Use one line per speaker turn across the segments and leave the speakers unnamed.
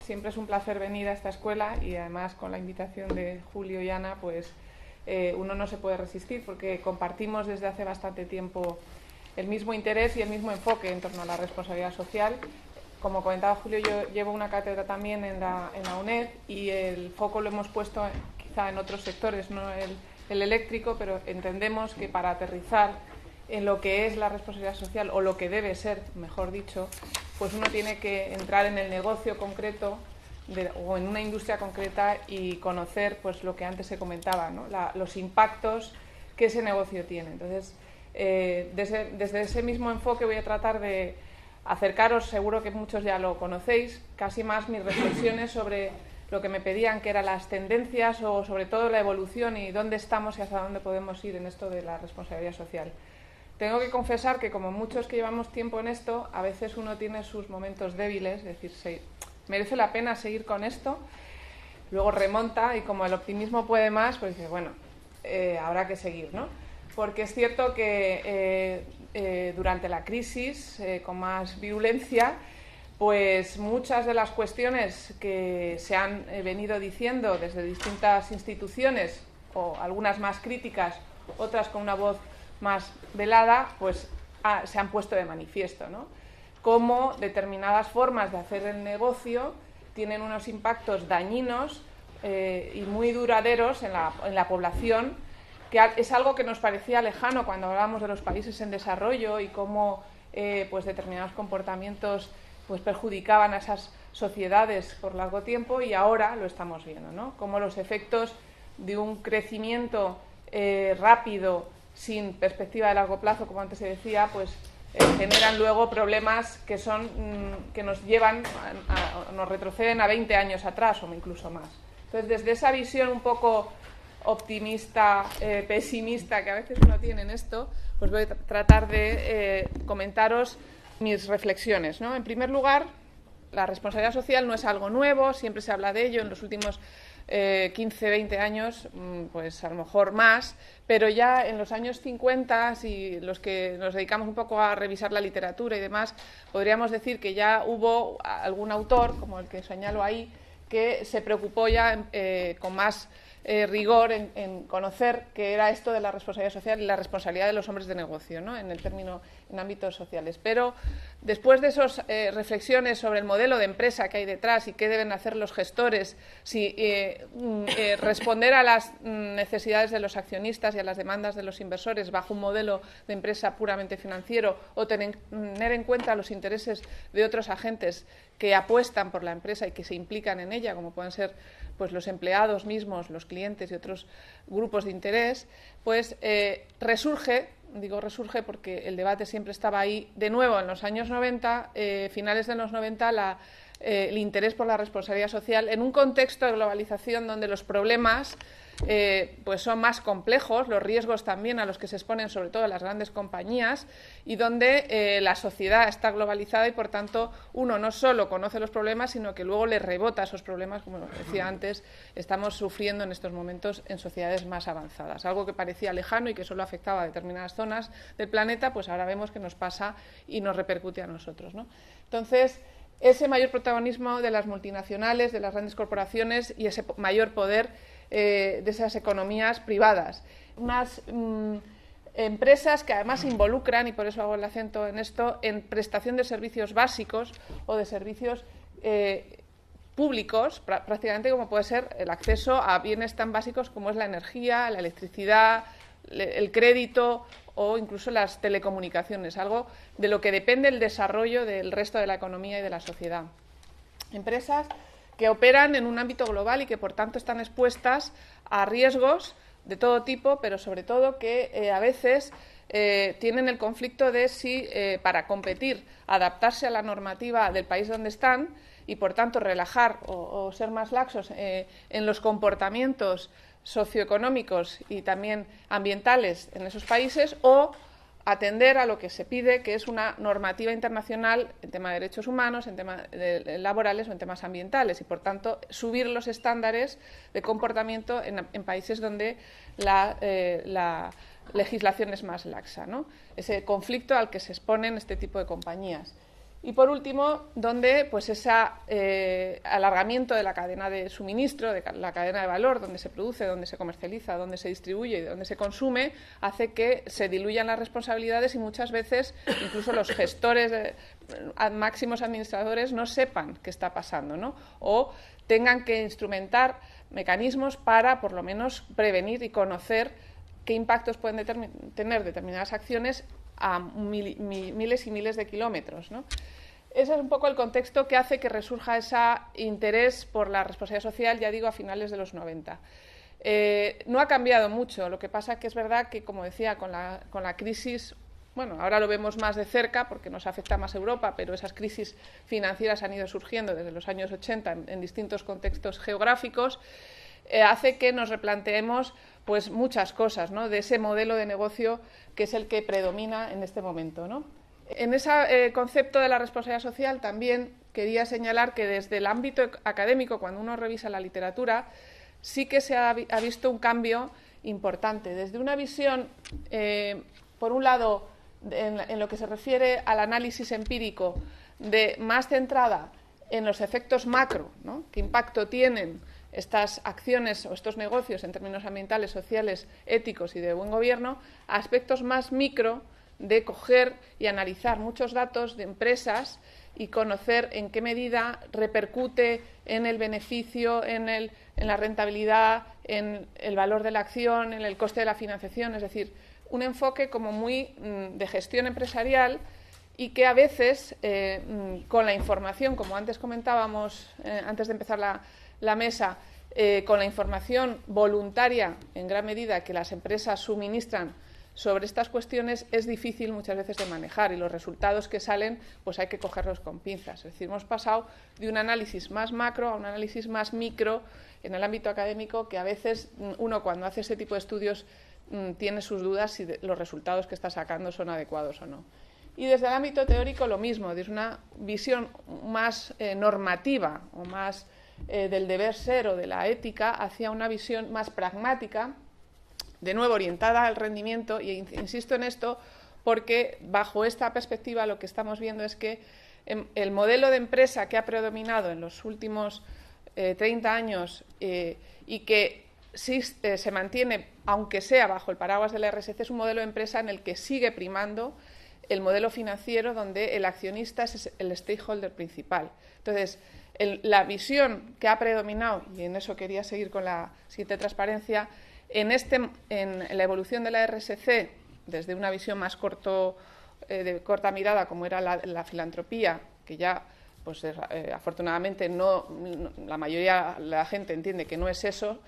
Siempre es un placer venir a esta escuela y además con la invitación de Julio y Ana, pues uno no se puede resistir porque compartimos desde hace bastante tiempo el mismo interés y el mismo enfoque en torno a la responsabilidad social. Como comentaba Julio, yo llevo una cátedra también en la UNED y el foco lo hemos puesto quizá en otros sectores, no el eléctrico, pero entendemos que para aterrizar en lo que es la responsabilidad social, o lo que debe ser, mejor dicho, pues uno tiene que entrar en el negocio concreto o en una industria concreta y conocer pues lo que antes se comentaba, ¿no? Los impactos que ese negocio tiene. Entonces, desde ese mismo enfoque voy a tratar de acercaros, seguro que muchos ya lo conocéis, casi más mis reflexiones sobre lo que me pedían, que eran las tendencias o sobre todo la evolución y dónde estamos y hacia dónde podemos ir en esto de la responsabilidad social. Tengo que confesar que, como muchos que llevamos tiempo en esto, a veces uno tiene sus momentos débiles, es decir, merece la pena seguir con esto, luego remonta y como el optimismo puede más, pues dice, bueno, habrá que seguir, ¿no? Porque es cierto que durante la crisis, con más virulencia, pues muchas de las cuestiones que se han venido diciendo desde distintas instituciones, o algunas más críticas, otras con una voz más velada, pues se han puesto de manifiesto, ¿no? Cómo determinadas formas de hacer el negocio tienen unos impactos dañinos y muy duraderos en la población, que es algo que nos parecía lejano cuando hablábamos de los países en desarrollo y cómo pues determinados comportamientos pues perjudicaban a esas sociedades por largo tiempo, y ahora lo estamos viendo, ¿no? Cómo los efectos de un crecimiento rápido, sin perspectiva de largo plazo, como antes se decía, pues generan luego problemas que nos llevan, nos retroceden a 20 años atrás o incluso más. Entonces, desde esa visión un poco optimista, pesimista que a veces uno tiene en esto, pues voy a tratar de comentaros mis reflexiones, ¿no? En primer lugar, la responsabilidad social no es algo nuevo, siempre se habla de ello en los últimos 15, 20 años, pues a lo mejor más, pero ya en los años 50, si los que nos dedicamos un poco a revisar la literatura y demás, podríamos decir que ya hubo algún autor, como el que señalo ahí, que se preocupó ya con más rigor en conocer qué era esto de la responsabilidad social y la responsabilidad de los hombres de negocio, ¿no? En ámbitos sociales. Pero después de esas reflexiones sobre el modelo de empresa que hay detrás y qué deben hacer los gestores, si responder a las necesidades de los accionistas y a las demandas de los inversores bajo un modelo de empresa puramente financiero, o tener en cuenta los intereses de otros agentes que apuestan por la empresa y que se implican en ella, como pueden ser pues los empleados mismos, los clientes y otros grupos de interés, pues resurge, digo resurge porque el debate siempre estaba ahí, de nuevo en los años 90, finales de los 90, el interés por la responsabilidad social en un contexto de globalización donde los problemas pues son más complejos, los riesgos también a los que se exponen sobre todo las grandes compañías, y donde la sociedad está globalizada y por tanto uno no solo conoce los problemas, sino que luego le rebota esos problemas, como decía antes, estamos sufriendo en estos momentos en sociedades más avanzadas. Algo que parecía lejano y que solo afectaba a determinadas zonas del planeta, pues ahora vemos que nos pasa y nos repercute a nosotros, ¿no? Entonces, ese mayor protagonismo de las multinacionales, de las grandes corporaciones y ese mayor poder de esas economías privadas. Unas empresas que además involucran, y por eso hago el acento en esto, en prestación de servicios básicos o de servicios públicos, prácticamente, como puede ser el acceso a bienes tan básicos como es la energía, la electricidad, el crédito o incluso las telecomunicaciones, algo de lo que depende el desarrollo del resto de la economía y de la sociedad. Empresas que operan en un ámbito global y que, por tanto, están expuestas a riesgos de todo tipo, pero sobre todo que a veces tienen el conflicto de si, para competir, adaptarse a la normativa del país donde están y, por tanto, relajar o ser más laxos en los comportamientos socioeconómicos y también ambientales en esos países, o atender a lo que se pide, que es una normativa internacional en tema de derechos humanos, en temas laborales o en temas ambientales, y por tanto subir los estándares de comportamiento en países donde la legislación es más laxa, ¿no? Ese conflicto al que se exponen este tipo de compañías. Y por último, donde pues ese alargamiento de la cadena de suministro, de la cadena de valor, donde se produce, donde se comercializa, donde se distribuye y donde se consume, hace que se diluyan las responsabilidades y muchas veces incluso los gestores, máximos administradores, no sepan qué está pasando, ¿no? O tengan que instrumentar mecanismos para, por lo menos, prevenir y conocer qué impactos pueden tener determinadas acciones a miles y miles de kilómetros, ¿no? Ese es un poco el contexto que hace que resurja ese interés por la responsabilidad social, ya digo, a finales de los 90. No ha cambiado mucho, lo que pasa que es verdad que, como decía, con la crisis, bueno, ahora lo vemos más de cerca porque nos afecta más a Europa, pero esas crisis financieras han ido surgiendo desde los años 80 en distintos contextos geográficos, hace que nos replanteemos pues muchas cosas, ¿no?, de ese modelo de negocio que es el que predomina en este momento, ¿no? En ese concepto de la responsabilidad social también quería señalar que desde el ámbito académico, cuando uno revisa la literatura, sí que se ha visto un cambio importante. Desde una visión, por un lado, en lo que se refiere al análisis empírico, más centrada en los efectos macro, ¿no?, qué impacto tienen estas acciones o estos negocios en términos ambientales, sociales, éticos y de buen gobierno, a aspectos más micro de coger y analizar muchos datos de empresas y conocer en qué medida repercute en el beneficio, en la rentabilidad, en el valor de la acción, en el coste de la financiación, es decir, un enfoque como muy de gestión empresarial y que a veces, con la información, como antes comentábamos, antes de empezar la mesa, con la información voluntaria, en gran medida, que las empresas suministran sobre estas cuestiones, es difícil muchas veces de manejar y los resultados que salen pues hay que cogerlos con pinzas. Es decir, hemos pasado de un análisis más macro a un análisis más micro en el ámbito académico, que a veces uno, cuando hace ese tipo de estudios, tiene sus dudas si los resultados que está sacando son adecuados o no. Y desde el ámbito teórico lo mismo, desde una visión más normativa o más del deber ser o de la ética hacia una visión más pragmática, de nuevo orientada al rendimiento, y insisto en esto porque bajo esta perspectiva lo que estamos viendo es que el modelo de empresa que ha predominado en los últimos 30 años y que sí, se mantiene, aunque sea bajo el paraguas de la RSC, es un modelo de empresa en el que sigue primando el modelo financiero, donde el accionista es el stakeholder principal. Entonces, la visión que ha predominado, y en eso quería seguir con la siguiente transparencia, en la evolución de la RSC, desde una visión más de corta mirada, como era la filantropía, que ya, pues afortunadamente, la mayoría de la gente entiende que no es eso,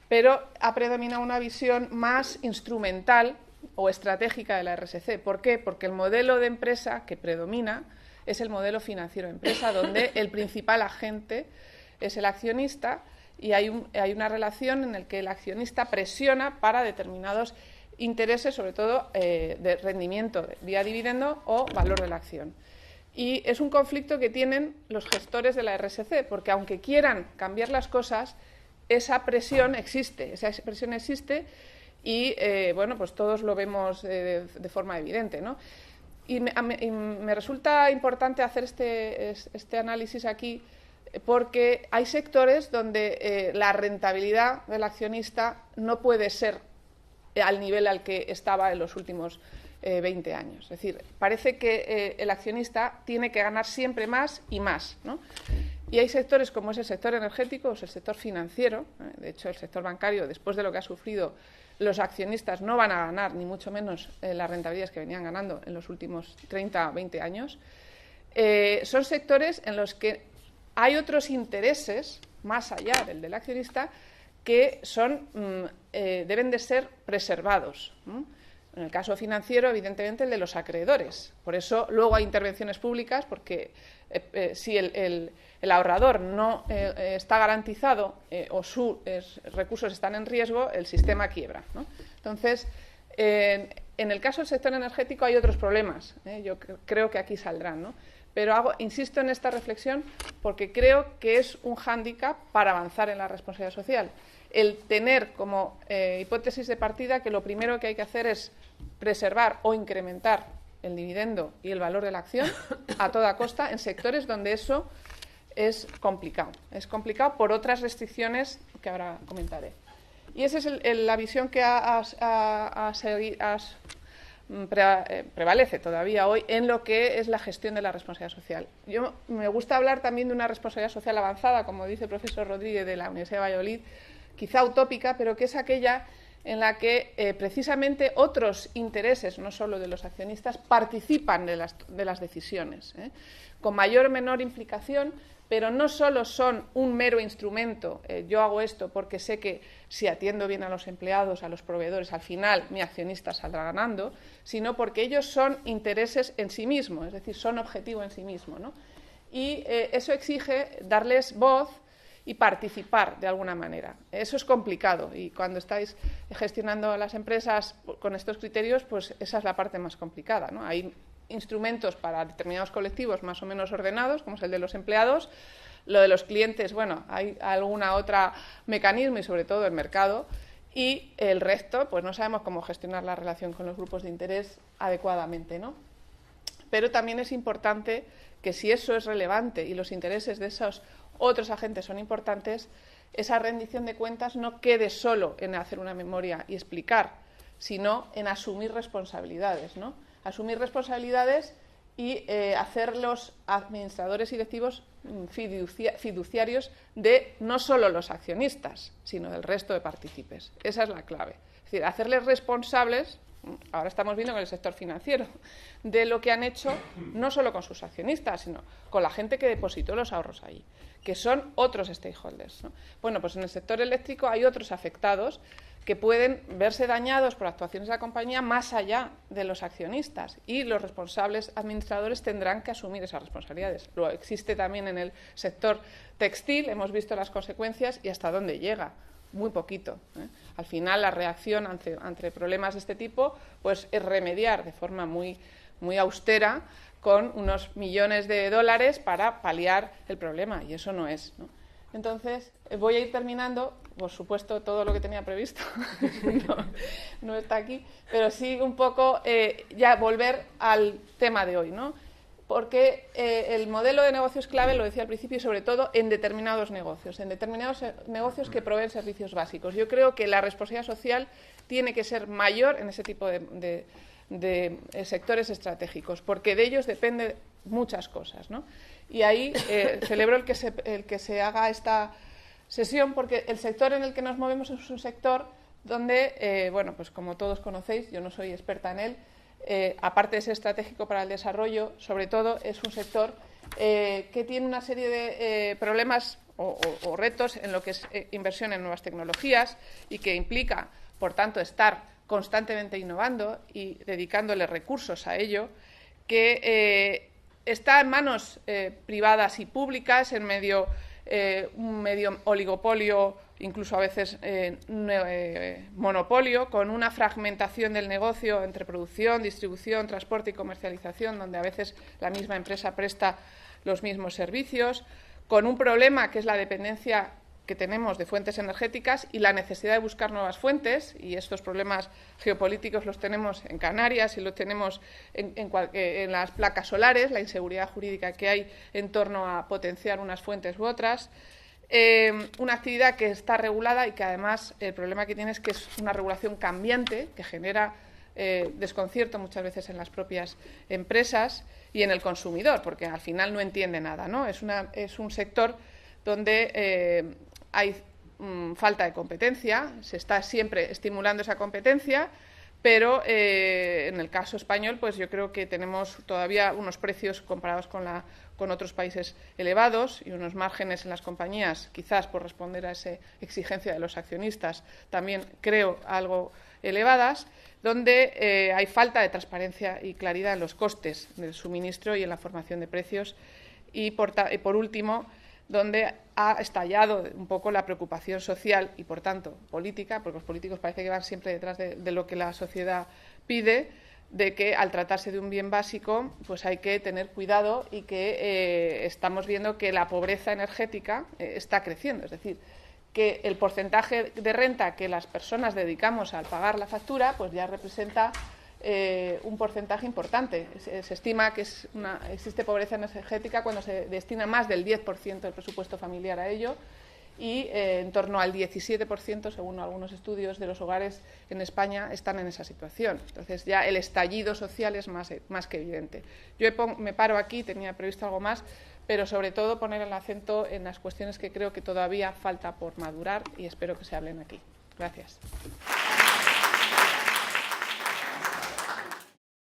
pero ha predominado una visión más instrumental o estratégica de la RSC. ¿Por qué? Porque el modelo de empresa que predomina es el modelo financiero de empresa, donde el principal agente es el accionista, y hay una relación en la que el accionista presiona para determinados intereses, sobre todo de rendimiento vía dividendo o valor de la acción. Y es un conflicto que tienen los gestores de la RSC, porque aunque quieran cambiar las cosas, esa presión existe y bueno, pues todos lo vemos de forma evidente, ¿no? Y me resulta importante hacer este análisis aquí, porque hay sectores donde la rentabilidad del accionista no puede ser al nivel al que estaba en los últimos 20 años. Es decir, parece que el accionista tiene que ganar siempre más y más, ¿no? Y hay sectores como es el sector energético o el sector financiero, de hecho el sector bancario, después de lo que ha sufrido, los accionistas no van a ganar ni mucho menos las rentabilidades que venían ganando en los últimos 30 o 20 años. Son sectores en los que hay otros intereses, más allá del accionista, que deben de ser preservados, ¿no? En el caso financiero, evidentemente, el de los acreedores. Por eso luego hay intervenciones públicas, porque si el ahorrador no está garantizado o sus recursos están en riesgo, el sistema quiebra, ¿no? Entonces, en el caso del sector energético hay otros problemas, yo creo que aquí saldrán, ¿no? Pero insisto en esta reflexión porque creo que es un hándicap para avanzar en la responsabilidad social. El tener como hipótesis de partida que lo primero que hay que hacer es preservar o incrementar el dividendo y el valor de la acción a toda costa en sectores donde eso es complicado. Es complicado por otras restricciones que ahora comentaré. Y esa es la visión que prevalece todavía hoy en lo que es la gestión de la responsabilidad social. Yo me gusta hablar también de una responsabilidad social avanzada, como dice el profesor Rodríguez de la Universidad de Valladolid, quizá utópica, pero que es aquella en la que precisamente otros intereses, no solo de los accionistas, participan de las decisiones, con mayor o menor implicación, pero no solo son un mero instrumento, yo hago esto porque sé que si atiendo bien a los empleados, a los proveedores, al final mi accionista saldrá ganando, sino porque ellos son intereses en sí mismos, es decir, son objetivo en sí mismo, ¿no? Y eso exige darles voz y participar de alguna manera. Eso es complicado y cuando estáis gestionando las empresas con estos criterios, pues esa es la parte más complicada, ¿no? Hay instrumentos para determinados colectivos más o menos ordenados, como es el de los empleados. Lo de los clientes, bueno, hay alguna otra mecanismo y sobre todo el mercado, y el resto, pues no sabemos cómo gestionar la relación con los grupos de interés adecuadamente, ¿no? Pero también es importante que si eso es relevante y los intereses de esos otros agentes son importantes, esa rendición de cuentas no quede solo en hacer una memoria y explicar, sino en asumir responsabilidades, ¿no? Asumir responsabilidades y hacer los administradores y directivos fiduciarios de no solo los accionistas, sino del resto de partícipes. Esa es la clave. Es decir, hacerles responsables, ahora estamos viendo con el sector financiero, de lo que han hecho no solo con sus accionistas, sino con la gente que depositó los ahorros ahí, que son otros stakeholders, ¿no? Bueno, pues en el sector eléctrico hay otros afectados que pueden verse dañados por actuaciones de la compañía más allá de los accionistas y los responsables administradores tendrán que asumir esas responsabilidades. Lo existe también en el sector textil, hemos visto las consecuencias y hasta dónde llega, muy poquito, ¿eh? Al final la reacción ante problemas de este tipo pues es remediar de forma muy austera con unos millones de dólares para paliar el problema y eso no es, ¿no? Entonces, voy a ir terminando, por supuesto, todo lo que tenía previsto no está aquí, pero sí un poco ya volver al tema de hoy, ¿no? Porque el modelo de negocio es clave, lo decía al principio, y sobre todo en determinados negocios que proveen servicios básicos. Yo creo que la responsabilidad social tiene que ser mayor en ese tipo de sectores estratégicos, porque de ellos dependen muchas cosas, ¿no? Y ahí celebro el que se haga esta sesión, porque el sector en el que nos movemos es un sector donde, bueno, pues como todos conocéis, yo no soy experta en él, aparte de ser estratégico para el desarrollo, sobre todo es un sector que tiene una serie de problemas o retos en lo que es inversión en nuevas tecnologías y que implica, por tanto, estar constantemente innovando y dedicándole recursos a ello, que está en manos privadas y públicas, en un medio oligopolio, incluso a veces monopolio, con una fragmentación del negocio entre producción, distribución, transporte y comercialización, donde a veces la misma empresa presta los mismos servicios, con un problema que es la dependencia que tenemos de fuentes energéticas y la necesidad de buscar nuevas fuentes, y estos problemas geopolíticos los tenemos en Canarias y los tenemos en las placas solares, la inseguridad jurídica que hay en torno a potenciar unas fuentes u otras, una actividad que está regulada y que además el problema que tiene es que es una regulación cambiante que genera desconcierto muchas veces en las propias empresas y en el consumidor, porque al final no entiende nada, ¿no? Es un sector donde hay falta de competencia, se está siempre estimulando esa competencia, pero en el caso español, pues yo creo que tenemos todavía unos precios comparados con otros países elevados y unos márgenes en las compañías, quizás por responder a esa exigencia de los accionistas, también creo algo elevadas, donde hay falta de transparencia y claridad en los costes del suministro y en la formación de precios y, por último, donde ha estallado un poco la preocupación social y, por tanto, política, porque los políticos parece que van siempre detrás de lo que la sociedad pide, de que al tratarse de un bien básico, pues hay que tener cuidado y que estamos viendo que la pobreza energética está creciendo, es decir, que el porcentaje de renta que las personas dedicamos al pagar la factura, pues ya representa un porcentaje importante. Se estima que existe pobreza energética cuando se destina más del 10% del presupuesto familiar a ello, y en torno al 17%, según algunos estudios, de los hogares en España están en esa situación. Entonces ya el estallido social es más que evidente. Yo me paro aquí, tenía previsto algo más, pero sobre todo poner el acento en las cuestiones que creo que todavía falta por madurar y espero que se hablen aquí. Gracias.